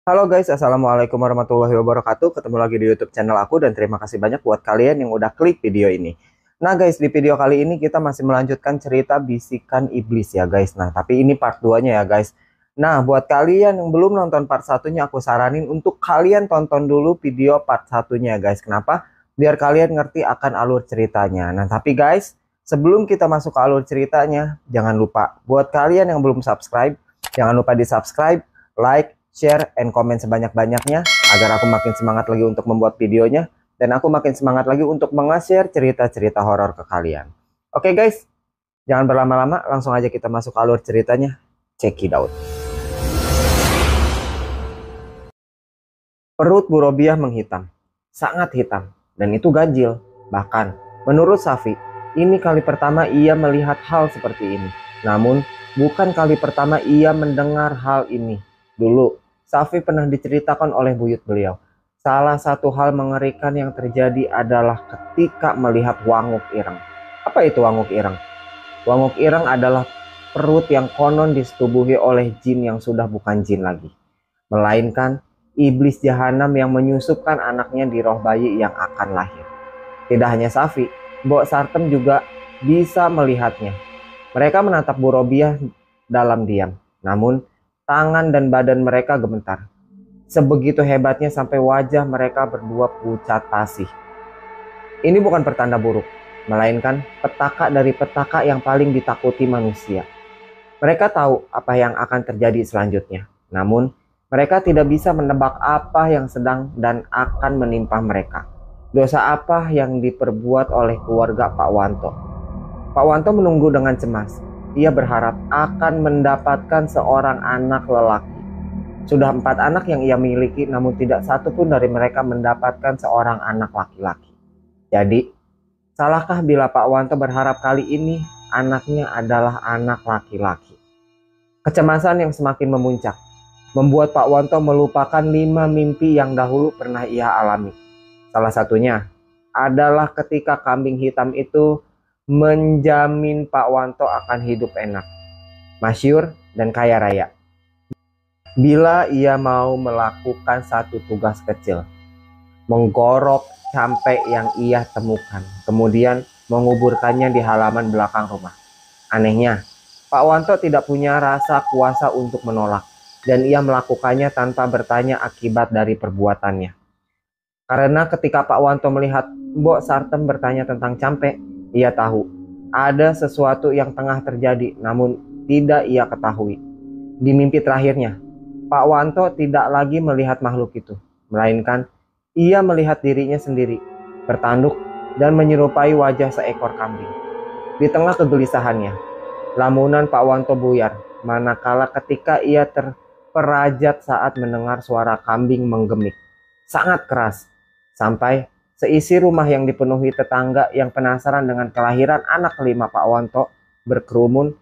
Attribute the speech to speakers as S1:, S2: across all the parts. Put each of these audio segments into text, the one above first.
S1: Halo guys, Assalamualaikum warahmatullahi wabarakatuh. Ketemu lagi di YouTube channel aku dan terima kasih banyak buat kalian yang udah klik video ini. Nah guys, di video kali ini kita masih melanjutkan cerita Bisikan Iblis ya guys. Nah, tapi ini part 2-nya ya guys. Nah, buat kalian yang belum nonton part satunya, aku saranin untuk kalian tonton dulu video part satunya ya guys. Kenapa? Biar kalian ngerti akan alur ceritanya. Nah, tapi guys, sebelum kita masuk ke alur ceritanya, jangan lupa buat kalian yang belum subscribe, jangan lupa di subscribe, like, share, and comment sebanyak-banyaknya agar aku makin semangat lagi untuk membuat videonya dan aku makin semangat lagi untuk meng-share cerita-cerita horor ke kalian. Oke guys, jangan berlama-lama, langsung aja kita masuk ke alur ceritanya. Check it out. Perut Bu Robiah menghitam, sangat hitam, dan itu ganjil. Bahkan, menurut Safi, ini kali pertama ia melihat hal seperti ini. Namun, bukan kali pertama ia mendengar hal ini. Dulu, Safi pernah diceritakan oleh buyut beliau. Salah satu hal mengerikan yang terjadi adalah ketika melihat wanguk ireng. Apa itu wanguk ireng? Wanguk ireng adalah perut yang konon disetubuhi oleh jin yang sudah bukan jin lagi, melainkan iblis jahanam yang menyusupkan anaknya di roh bayi yang akan lahir. Tidak hanya Safi, Mbok Sartem juga bisa melihatnya. Mereka menatap Bu Robiah dalam diam. Namun, tangan dan badan mereka gemetar. Sebegitu hebatnya sampai wajah mereka berdua pucat pasih. Ini bukan pertanda buruk, melainkan petaka dari petaka yang paling ditakuti manusia. Mereka tahu apa yang akan terjadi selanjutnya. Namun, mereka tidak bisa menebak apa yang sedang dan akan menimpa mereka. Dosa apa yang diperbuat oleh keluarga Pak Wanto. Pak Wanto menunggu dengan cemas. Ia berharap akan mendapatkan seorang anak lelaki. Sudah 4 anak yang ia miliki, namun tidak satu pun dari mereka mendapatkan seorang anak laki-laki. Jadi, salahkah bila Pak Wanto berharap kali ini anaknya adalah anak laki-laki? Kecemasan yang semakin memuncak membuat Pak Wanto melupakan 5 mimpi yang dahulu pernah ia alami. Salah satunya adalah ketika kambing hitam itu menjamin Pak Wanto akan hidup enak, masyhur, dan kaya raya bila ia mau melakukan satu tugas kecil, menggorok campe yang ia temukan, kemudian menguburkannya di halaman belakang rumah. Anehnya, Pak Wanto tidak punya rasa kuasa untuk menolak, dan ia melakukannya tanpa bertanya akibat dari perbuatannya. Karena ketika Pak Wanto melihat Mbok Sartem bertanya tentang campe, ia tahu ada sesuatu yang tengah terjadi, namun tidak ia ketahui. Di mimpi terakhirnya, Pak Wanto tidak lagi melihat makhluk itu, melainkan ia melihat dirinya sendiri, bertanduk dan menyerupai wajah seekor kambing. Di tengah kegelisahannya, lamunan Pak Wanto buyar, manakala ketika ia terperajat saat mendengar suara kambing menggemik, sangat keras, sampai seisi rumah yang dipenuhi tetangga yang penasaran dengan kelahiran anak kelima Pak Wanto berkerumun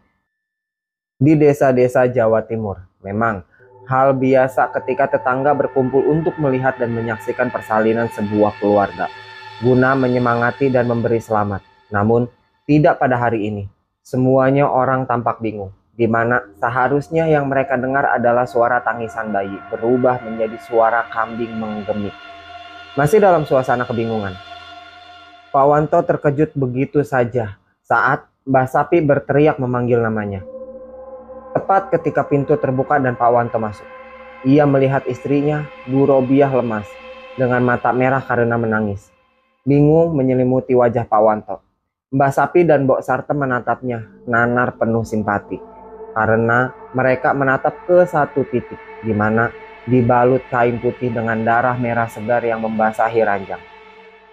S1: di desa-desa Jawa Timur. Memang hal biasa ketika tetangga berkumpul untuk melihat dan menyaksikan persalinan sebuah keluarga, guna menyemangati dan memberi selamat. Namun, tidak pada hari ini. Semuanya orang tampak bingung, di mana seharusnya yang mereka dengar adalah suara tangisan bayi, berubah menjadi suara kambing menggemik. Masih dalam suasana kebingungan, Pak Wanto terkejut begitu saja saat Mbah Sapi berteriak memanggil namanya. Tepat ketika pintu terbuka dan Pak Wanto masuk, ia melihat istrinya, Bu Robiah, lemas, dengan mata merah karena menangis. Bingung menyelimuti wajah Pak Wanto. Mbah Sapi dan Mbok Sartem menatapnya, nanar penuh simpati, karena mereka menatap ke satu titik, di mana dibalut kain putih dengan darah merah segar yang membasahi ranjang.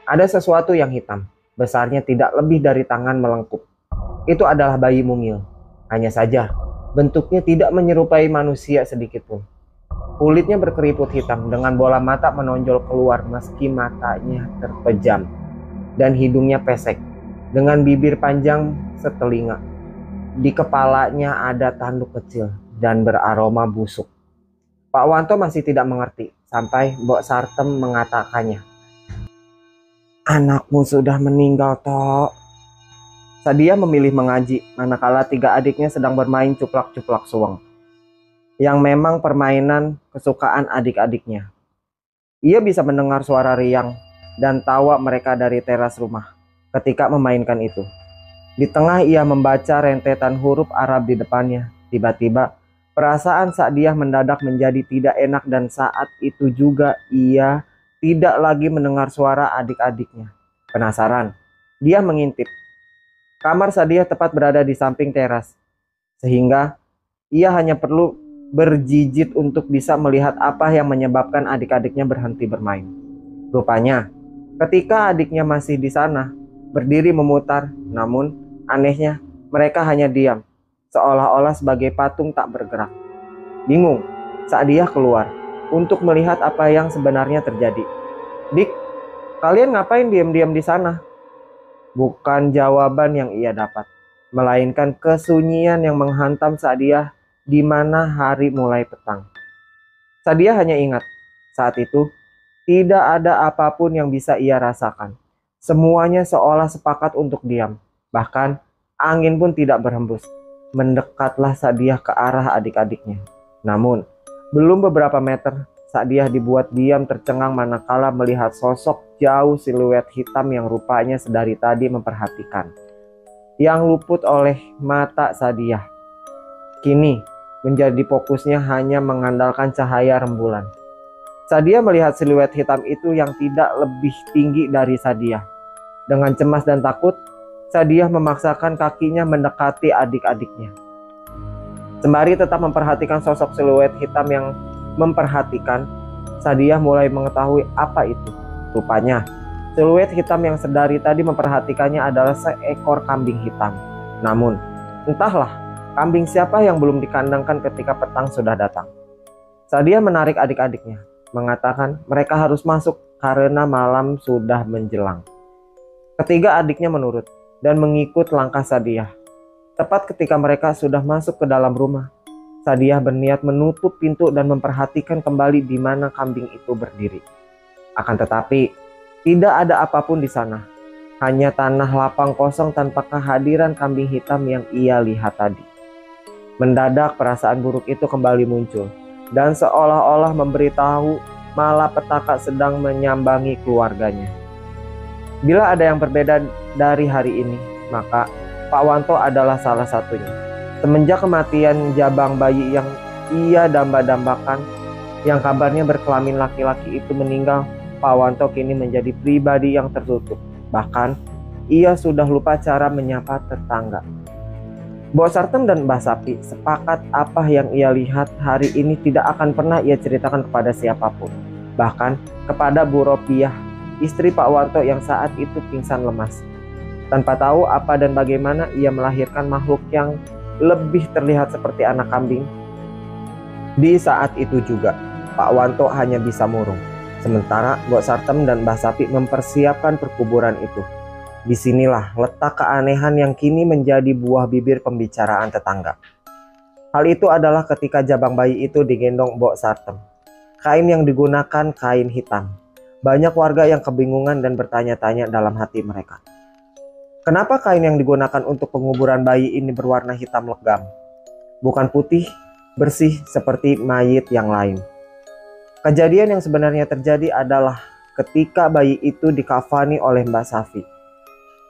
S1: Ada sesuatu yang hitam, besarnya tidak lebih dari tangan melengkup. Itu adalah bayi mungil. Hanya saja, bentuknya tidak menyerupai manusia sedikit pun. Kulitnya berkeriput hitam dengan bola mata menonjol keluar meski matanya terpejam. Dan hidungnya pesek, dengan bibir panjang setelinga. Di kepalanya ada tanduk kecil dan beraroma busuk. Pak Wanto masih tidak mengerti sampai Mbok Sartem mengatakannya. Anakmu sudah meninggal, Tok. Sadia memilih mengaji, manakala 3 adiknya sedang bermain cuplak-cuplak suweng. yang memang permainan kesukaan adik-adiknya. Ia bisa mendengar suara riang dan tawa mereka dari teras rumah ketika memainkan itu. Di tengah ia membaca rentetan huruf Arab di depannya. Tiba-tiba perasaan Sa'diyah mendadak menjadi tidak enak dan saat itu juga ia tidak lagi mendengar suara adik-adiknya. Penasaran, dia mengintip. Kamar Sa'diyah tepat berada di samping teras, sehingga ia hanya perlu berjijit untuk bisa melihat apa yang menyebabkan adik-adiknya berhenti bermain. Rupanya, ketika adiknya masih di sana, berdiri memutar, namun anehnya mereka hanya diam, seolah-olah sebagai patung tak bergerak. Bingung, Sa'diyah keluar untuk melihat apa yang sebenarnya terjadi. "Dik, kalian ngapain diam-diam di sana?" Bukan jawaban yang ia dapat, melainkan kesunyian yang menghantam Sa'diyah di mana hari mulai petang. Sa'diyah hanya ingat, saat itu tidak ada apapun yang bisa ia rasakan. Semuanya seolah sepakat untuk diam. Bahkan angin pun tidak berhembus. Mendekatlah Sa'diyah ke arah adik-adiknya. Namun, belum beberapa meter, Sa'diyah dibuat diam tercengang manakala melihat sosok jauh siluet hitam yang rupanya sedari tadi memperhatikan. Yang luput oleh mata Sa'diyah kini menjadi fokusnya hanya mengandalkan cahaya rembulan. Sa'diyah melihat siluet hitam itu yang tidak lebih tinggi dari Sa'diyah. Dengan cemas dan takut, Sa'diyah memaksakan kakinya mendekati adik-adiknya. Sembari tetap memperhatikan sosok siluet hitam yang memperhatikan, Sa'diyah mulai mengetahui apa itu. Rupanya, siluet hitam yang sedari tadi memperhatikannya adalah seekor kambing hitam. Namun, entahlah kambing siapa yang belum dikandangkan ketika petang sudah datang. Sa'diyah menarik adik-adiknya, mengatakan mereka harus masuk karena malam sudah menjelang. Ketiga adiknya menurut dan mengikut langkah Sa'diyah. Tepat ketika mereka sudah masuk ke dalam rumah, Sa'diyah berniat menutup pintu dan memperhatikan kembali di mana kambing itu berdiri. Akan tetapi, tidak ada apapun di sana. Hanya tanah lapang kosong tanpa kehadiran kambing hitam yang ia lihat tadi. Mendadak perasaan buruk itu kembali muncul dan seolah-olah memberitahu malapetaka sedang menyambangi keluarganya. Bila ada yang berbeda dari hari ini, maka Pak Wanto adalah salah satunya. Semenjak kematian jabang bayi yang ia damba-dambakan, yang kabarnya berkelamin laki-laki itu meninggal, Pak Wanto kini menjadi pribadi yang tertutup. Bahkan, ia sudah lupa cara menyapa tetangga. Mbok Sartem dan Mbah Sapi sepakat apa yang ia lihat hari ini tidak akan pernah ia ceritakan kepada siapapun. Bahkan kepada Bu Ropiah, istri Pak Wanto yang saat itu pingsan lemas. Tanpa tahu apa dan bagaimana ia melahirkan makhluk yang lebih terlihat seperti anak kambing. Di saat itu juga, Pak Wanto hanya bisa murung. Sementara Mbok Sartem dan Mbah Sapi mempersiapkan perkuburan itu. Disinilah letak keanehan yang kini menjadi buah bibir pembicaraan tetangga. Hal itu adalah ketika jabang bayi itu digendong Mbok Sartem. Kain yang digunakan kain hitam. Banyak warga yang kebingungan dan bertanya-tanya dalam hati mereka. Kenapa kain yang digunakan untuk penguburan bayi ini berwarna hitam legam? Bukan putih, bersih seperti mayit yang lain. Kejadian yang sebenarnya terjadi adalah ketika bayi itu dikafani oleh Mbak Safi.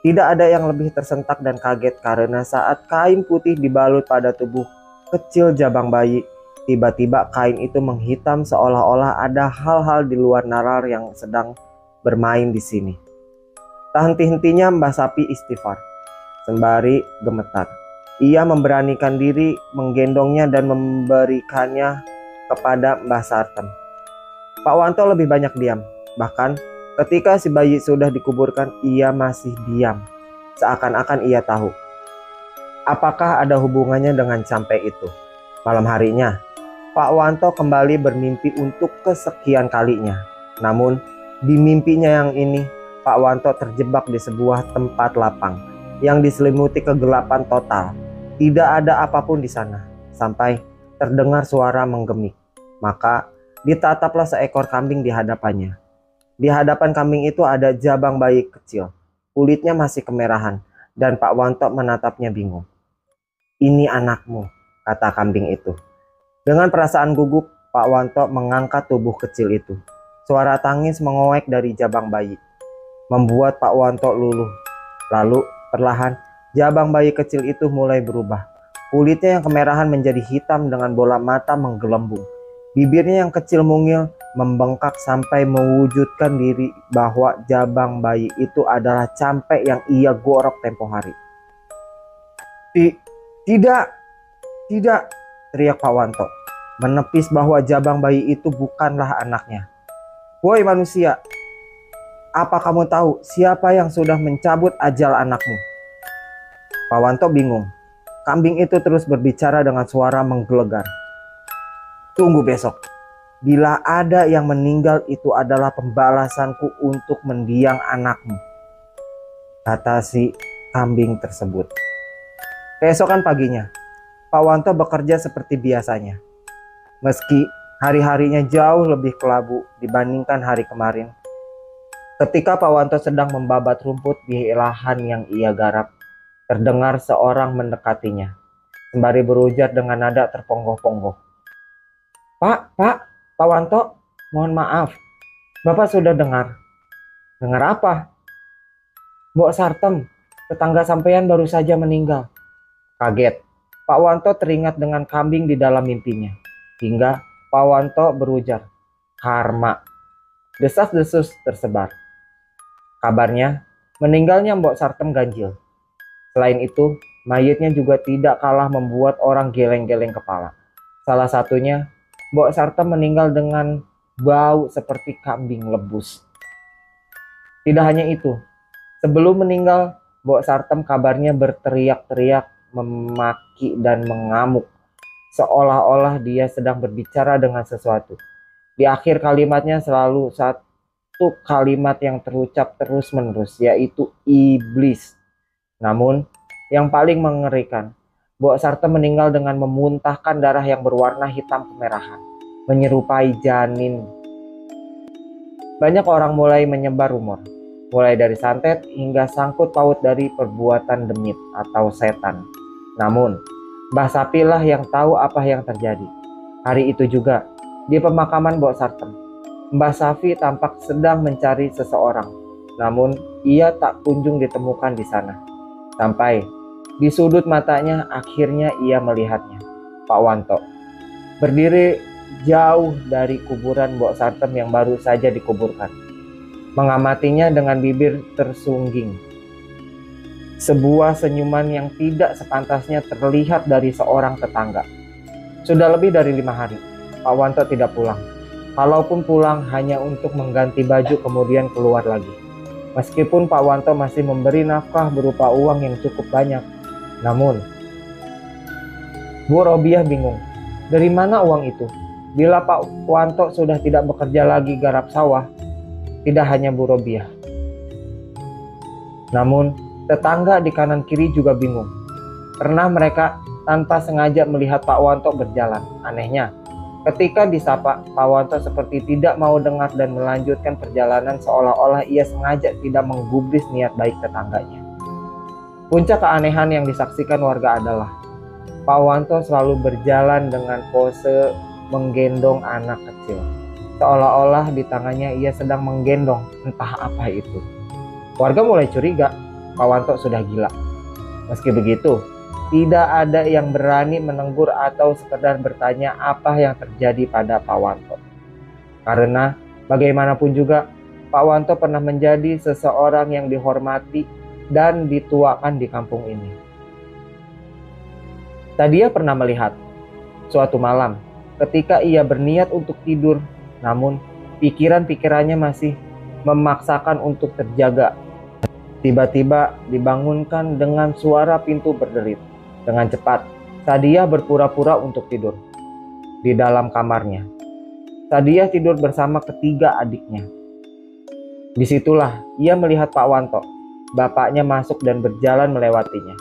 S1: Tidak ada yang lebih tersentak dan kaget karena saat kain putih dibalut pada tubuh kecil jabang bayi, tiba-tiba kain itu menghitam seolah-olah ada hal-hal di luar nalar yang sedang bermain di sini. Tak henti-hentinya Mbah Sapi istighfar, sembari gemetar. Ia memberanikan diri menggendongnya dan memberikannya kepada Mbah Sartem. Pak Wanto lebih banyak diam, bahkan ketika si bayi sudah dikuburkan, ia masih diam, seakan-akan ia tahu. Apakah ada hubungannya dengan campai itu? Malam harinya, Pak Wanto kembali bermimpi untuk kesekian kalinya. Namun, di mimpinya yang ini, Pak Wanto terjebak di sebuah tempat lapang yang diselimuti kegelapan total. Tidak ada apapun di sana, sampai terdengar suara menggemik. Maka, ditataplah seekor kambing di hadapannya. Di hadapan kambing itu ada jabang bayi kecil. Kulitnya masih kemerahan dan Pak Wanto menatapnya bingung. "Ini anakmu," kata kambing itu. Dengan perasaan gugup, Pak Wanto mengangkat tubuh kecil itu. Suara tangis mengoek dari jabang bayi, membuat Pak Wanto luluh. Lalu, perlahan, jabang bayi kecil itu mulai berubah. Kulitnya yang kemerahan menjadi hitam dengan bola mata menggelembung. Bibirnya yang kecil mungil membengkak sampai mewujudkan diri bahwa jabang bayi itu adalah campe yang ia gorok tempo hari. Tidak, tidak, teriak Pak Wanto, menepis bahwa jabang bayi itu bukanlah anaknya. Woi manusia, apa kamu tahu siapa yang sudah mencabut ajal anakmu? Pak Wanto bingung. Kambing itu terus berbicara dengan suara menggelegar. Tunggu besok. Bila ada yang meninggal itu adalah pembalasanku untuk mendiang anakmu, kata si kambing tersebut. Keesokan paginya, Pak Wanto bekerja seperti biasanya. Meski hari-harinya jauh lebih kelabu dibandingkan hari kemarin. Ketika Pak Wanto sedang membabat rumput di lahan yang ia garap, terdengar seorang mendekatinya, sembari berujar dengan nada terponggok-ponggok. Pak Wanto, mohon maaf, Bapak sudah dengar. Dengar apa? Mbok Sartem, tetangga sampean baru saja meninggal. Kaget, Pak Wanto teringat dengan kambing di dalam mimpinya. Hingga Pak Wanto berujar, karma. Desas-desus tersebar. Kabarnya, meninggalnya Mbok Sartem ganjil. Selain itu, mayitnya juga tidak kalah membuat orang geleng-geleng kepala. Salah satunya, Mbok Sartem meninggal dengan bau seperti kambing lebus. Tidak hanya itu, sebelum meninggal, Mbok Sartem kabarnya berteriak-teriak, memaki dan mengamuk, seolah-olah dia sedang berbicara dengan sesuatu. Di akhir kalimatnya selalu satu kalimat yang terucap terus-menerus, yaitu iblis. Namun, yang paling mengerikan, Mbok Sartem meninggal dengan memuntahkan darah yang berwarna hitam kemerahan, menyerupai janin. Banyak orang mulai menyebar rumor, mulai dari santet hingga sangkut paut dari perbuatan demit atau setan. Namun, Mbah Sapilah yang tahu apa yang terjadi. Hari itu juga, di pemakaman Mbok Sartem, Mbah Safi tampak sedang mencari seseorang. Namun, ia tak kunjung ditemukan di sana. Sampai di sudut matanya akhirnya ia melihatnya, Pak Wanto, berdiri jauh dari kuburan Mbok Sartem yang baru saja dikuburkan, mengamatinya dengan bibir tersungging. Sebuah senyuman yang tidak sepantasnya terlihat dari seorang tetangga. Sudah lebih dari 5 hari, Pak Wanto tidak pulang. Kalaupun pulang hanya untuk mengganti baju kemudian keluar lagi. Meskipun Pak Wanto masih memberi nafkah berupa uang yang cukup banyak. Namun, Bu Robiah bingung. Dari mana uang itu? Bila Pak Wanto sudah tidak bekerja lagi garap sawah, tidak hanya Bu Robiah. Namun, tetangga di kanan kiri juga bingung. Pernah mereka tanpa sengaja melihat Pak Wanto berjalan. Anehnya, ketika disapa, Pak Wanto seperti tidak mau dengar dan melanjutkan perjalanan seolah-olah ia sengaja tidak menggubris niat baik tetangganya. Puncak keanehan yang disaksikan warga adalah Pak Wanto selalu berjalan dengan pose menggendong anak kecil. Seolah-olah di tangannya ia sedang menggendong entah apa itu. Warga mulai curiga Pak Wanto sudah gila. Meski begitu, tidak ada yang berani menegur atau sekedar bertanya apa yang terjadi pada Pak Wanto. Karena bagaimanapun juga, Pak Wanto pernah menjadi seseorang yang dihormati dan dituakan di kampung ini. Tadia pernah melihat suatu malam ketika ia berniat untuk tidur, namun pikiran-pikirannya masih memaksakan untuk terjaga. Tiba-tiba dibangunkan dengan suara pintu berderit. Dengan cepat, Tadia berpura-pura untuk tidur di dalam kamarnya. Tadia tidur bersama ketiga adiknya. Disitulah ia melihat Pak Wanto. Bapaknya masuk dan berjalan melewatinya.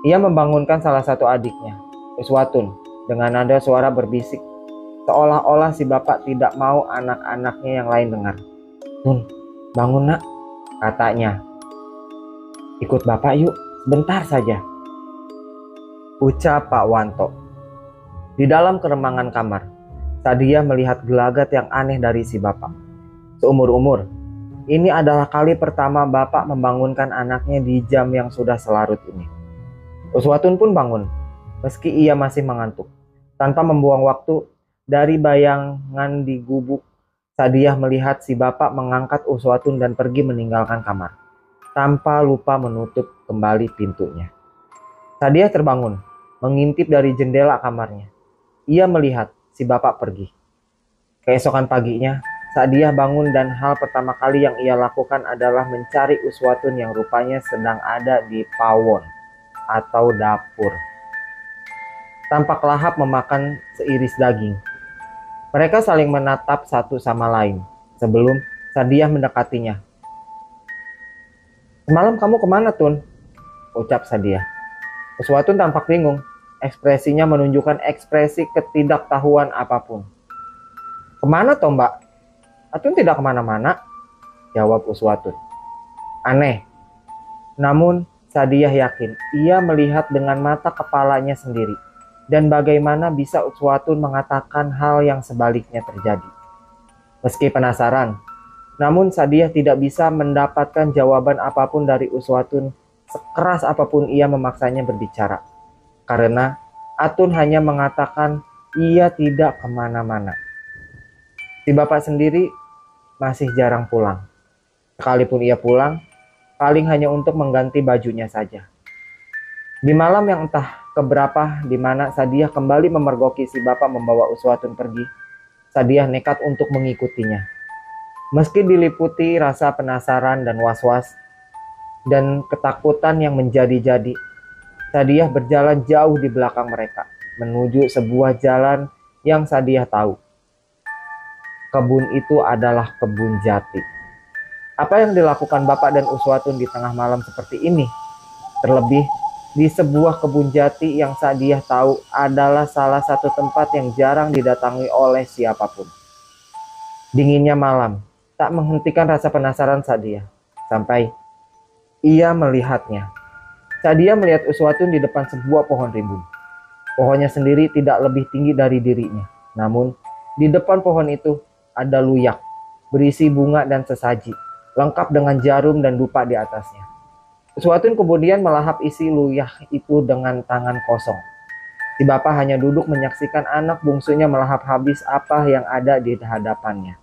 S1: Ia membangunkan salah satu adiknya, Uswatun, dengan nada suara berbisik, seolah-olah si bapak tidak mau anak-anaknya yang lain dengar. "Tun, bangun nak," katanya. "Ikut bapak yuk, sebentar saja," ucap Pak Wanto. Di dalam keremangan kamar, Sadia melihat gelagat yang aneh dari si bapak. Seumur-umur, ini adalah kali pertama bapak membangunkan anaknya di jam yang sudah selarut ini. Uswatun pun bangun, meski ia masih mengantuk. Tanpa membuang waktu, dari bayangan di gubuk, Sadia melihat si bapak mengangkat Uswatun dan pergi meninggalkan kamar, tanpa lupa menutup kembali pintunya. Sadia terbangun, mengintip dari jendela kamarnya. Ia melihat si bapak pergi. Keesokan paginya, Sadia bangun dan hal pertama kali yang ia lakukan adalah mencari Uswatun yang rupanya sedang ada di pawon atau dapur. Tampak lahap memakan seiris daging. Mereka saling menatap satu sama lain sebelum Sadia mendekatinya. "Semalam kamu kemana, Tun?" ucap Sadia. Uswatun tampak bingung. Ekspresinya menunjukkan ekspresi ketidaktahuan apapun. "Kemana toh, Mbak?" "Atun tidak kemana-mana," jawab Uswatun. Aneh. Namun Sadia yakin ia melihat dengan mata kepalanya sendiri. Dan bagaimana bisa Uswatun mengatakan hal yang sebaliknya terjadi? Meski penasaran, namun Sadia tidak bisa mendapatkan jawaban apapun dari Uswatun sekeras apapun ia memaksanya berbicara. Karena Atun hanya mengatakan ia tidak kemana-mana. Si bapak sendiri masih jarang pulang. Sekalipun ia pulang, paling hanya untuk mengganti bajunya saja. Di malam yang entah keberapa di mana Sadia kembali memergoki si bapak membawa Uswatun pergi, Sadia nekat untuk mengikutinya. Meski diliputi rasa penasaran dan was-was dan ketakutan yang menjadi-jadi, Sadia berjalan jauh di belakang mereka, menuju sebuah jalan yang Sadia tahu. Kebun itu adalah kebun jati. Apa yang dilakukan bapak dan Uswatun di tengah malam seperti ini? Terlebih di sebuah kebun jati yang Sadia tahu adalah salah satu tempat yang jarang didatangi oleh siapapun. Dinginnya malam tak menghentikan rasa penasaran Sadia, sampai ia melihatnya. Sadia melihat Uswatun di depan sebuah pohon rimbun. Pohonnya sendiri tidak lebih tinggi dari dirinya. Namun, di depan pohon itu ada luyak, berisi bunga dan sesaji, lengkap dengan jarum dan dupa di atasnya. Uswatun kemudian melahap isi luyak itu dengan tangan kosong. Si bapak hanya duduk menyaksikan anak bungsunya melahap habis apa yang ada di hadapannya,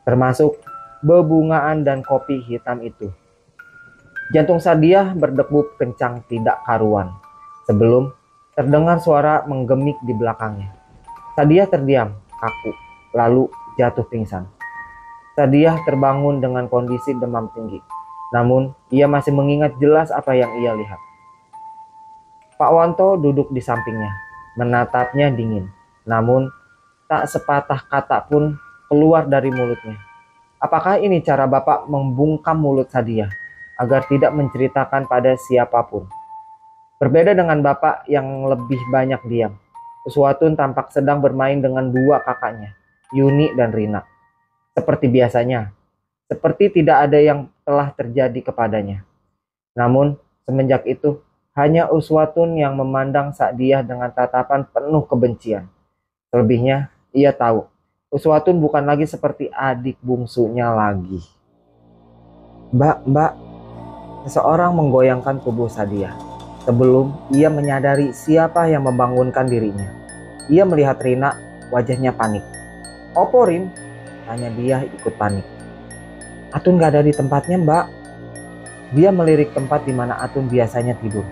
S1: termasuk bebungaan dan kopi hitam itu. Jantung Sadia berdegup kencang tidak karuan sebelum terdengar suara menggemik di belakangnya. Sadia terdiam, kaku, lalu jatuh pingsan. Sadia terbangun dengan kondisi demam tinggi. Namun, ia masih mengingat jelas apa yang ia lihat. Pak Wanto duduk di sampingnya, menatapnya dingin. Namun, tak sepatah kata pun keluar dari mulutnya. Apakah ini cara bapak membungkam mulut Sadia, agar tidak menceritakan pada siapapun? Berbeda dengan bapak yang lebih banyak diam, Uswatun tampak sedang bermain dengan dua kakaknya, Yuni dan Rina. Seperti biasanya, seperti tidak ada yang telah terjadi kepadanya. Namun, semenjak itu, hanya Uswatun yang memandang Sadia dengan tatapan penuh kebencian. Selebihnya, ia tahu, Uswatun bukan lagi seperti adik bungsunya lagi. Mbak, seseorang menggoyangkan tubuh Sadia. Sebelum ia menyadari siapa yang membangunkan dirinya. Ia melihat Rina, wajahnya panik. "Opo, Rin?" tanya dia ikut panik. "Atun gak ada di tempatnya, Mbak." Dia melirik tempat di mana Atun biasanya tidur.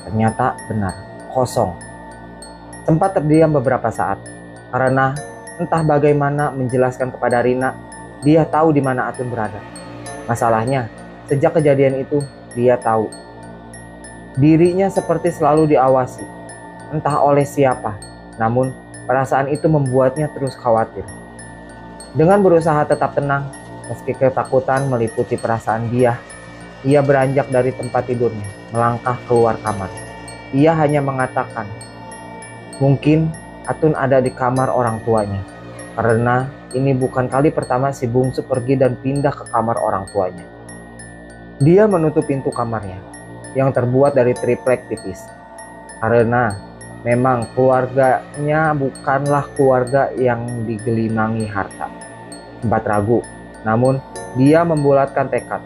S1: Ternyata benar, kosong. Sempat terdiam beberapa saat, karena entah bagaimana menjelaskan kepada Rina, dia tahu di mana Atun berada. Masalahnya, sejak kejadian itu, dia tahu dirinya seperti selalu diawasi, entah oleh siapa. Namun, perasaan itu membuatnya terus khawatir. Dengan berusaha tetap tenang, meski ketakutan meliputi perasaan dia beranjak dari tempat tidurnya, melangkah keluar kamar. Ia hanya mengatakan, mungkin Atun ada di kamar orang tuanya, karena ini bukan kali pertama si bungsu pergi dan pindah ke kamar orang tuanya. Dia menutup pintu kamarnya, yang terbuat dari triplek tipis, karena Memang keluarganya bukanlah keluarga yang digelimangi harta. Sempat ragu, namun dia membulatkan tekad.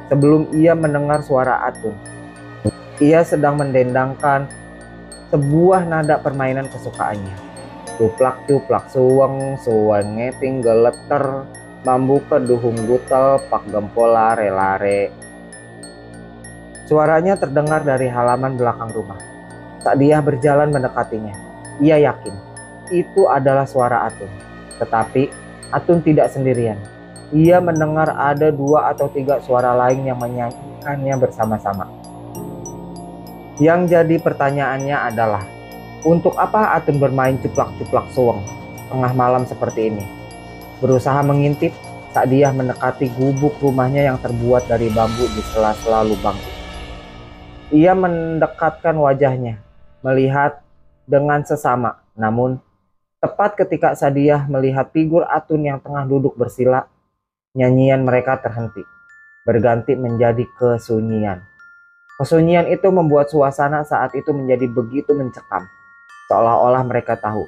S1: Sebelum ia mendengar suara Atun, ia sedang mendendangkan sebuah nada permainan kesukaannya. Cuplak cuplak suweng, suweng ngeting geleter, bambu keduhung gutel, pak gempol lare-lare. Suaranya terdengar dari halaman belakang rumah. Saat dia berjalan mendekatinya, ia yakin itu adalah suara Atun. Tetapi Atun tidak sendirian. Ia mendengar ada 2 atau 3 suara lain yang menyanyikannya bersama-sama. Yang jadi pertanyaannya adalah, untuk apa Atun bermain cuplak-cuplak suweng tengah malam seperti ini? Berusaha mengintip saat dia mendekati gubuk rumahnya yang terbuat dari bambu di sela-sela lubang. Ia mendekatkan wajahnya, melihat dengan sesama. Namun, tepat ketika Sadiah melihat figur Atun yang tengah duduk bersila, nyanyian mereka terhenti, berganti menjadi kesunyian. Kesunyian itu membuat suasana saat itu menjadi begitu mencekam, seolah-olah mereka tahu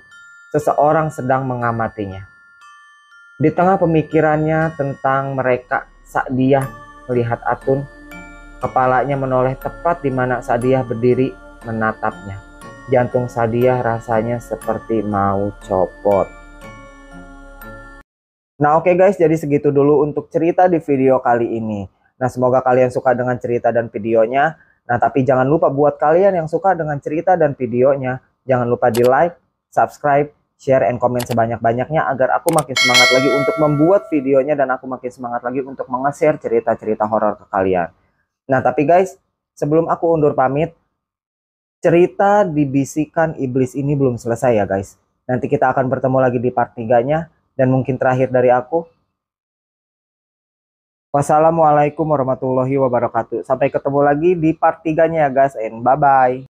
S1: seseorang sedang mengamatinya. Di tengah pemikirannya tentang mereka, Sadiah melihat Atun. Kepalanya menoleh tepat di mana Sadiah berdiri menatapnya. Jantung Sadiah rasanya seperti mau copot. Nah oke guys, jadi segitu dulu untuk cerita di video kali ini. Nah semoga kalian suka dengan cerita dan videonya. Nah tapi jangan lupa buat kalian yang suka dengan cerita dan videonya, jangan lupa di like, subscribe, share, and komen sebanyak-banyaknya agar aku makin semangat lagi untuk membuat videonya dan aku makin semangat lagi untuk nge-share cerita-cerita horor ke kalian. Nah tapi guys, sebelum aku undur pamit, cerita di Bisikan Iblis ini belum selesai ya guys. Nanti kita akan bertemu lagi di part 3-nya. Dan mungkin terakhir dari aku, wassalamualaikum warahmatullahi wabarakatuh. Sampai ketemu lagi di part 3-nya ya guys, and bye-bye.